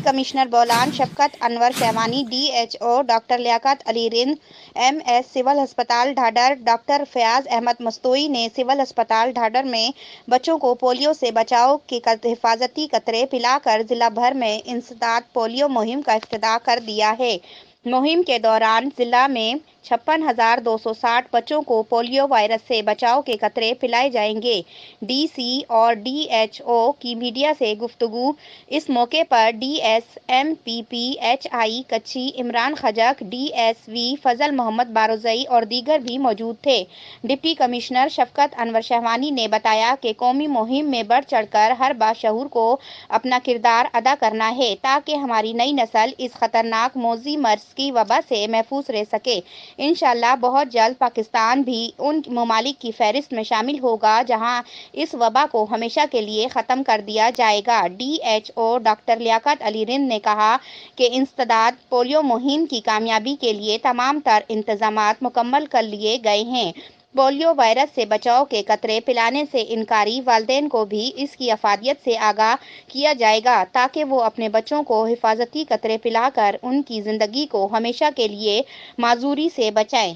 Commissioner Bolan شفقت انور شہوانی، D H O doctor Liaquat Ali رند، M S civil ہسپتال Dhadar doctor Fayyaz Ahmad Mastoi نے سول ہسپتال ڈھاڈر میں بچوں کو پولیو سے بچاؤ کے حفاظتی قطرے پلا کر ضلع بھر میں انسداد پولیو مہم کا افتتاح کر دیا ہے۔ مہم کے دوران ضلع میں 56,260 بچوں کو پولیو وائرس سے بچاؤ کے قطرے پلائے جائیں گے۔ ڈی سی اور ڈی ایچ او کی میڈیا سے گفتگو۔ اس موقع پر D S M P P H I Kachhi Imran Khajak, D S V Fazal Muhammad بارزئی اور دیگر بھی موجود تھے۔ ڈپٹی کمشنر شفقت انور شہوانی نے بتایا کہ قومی مہم میں بڑھ چڑھ کر ہر باشعور کو اپنا کردار ادا کرنا ہے تاکہ ہماری نئی نسل اس خطرناک موذی مرض کی وبا سے محفوظ رہ سکے۔ انشاءاللہ بہت جلد پاکستان بھی ان ممالک کی فہرست میں شامل ہوگا جہاں اس وبا کو ہمیشہ کے لیے ختم کر دیا جائے گا۔ D H O doctor Liaquat Ali رند نے کہا کہ انسداد پولیو مہم کی کامیابی کے لیے تمام تر انتظامات مکمل کر لیے گئے ہیں۔ پولیو وائرس سے بچاؤ کے قطرے پلانے سے انکاری والدین کو بھی اس کی افادیت سے آگاہ کیا جائے گا تاکہ وہ اپنے بچوں کو حفاظتی قطرے پلا کر ان کی زندگی کو ہمیشہ کے لیے معذوری سے بچائیں۔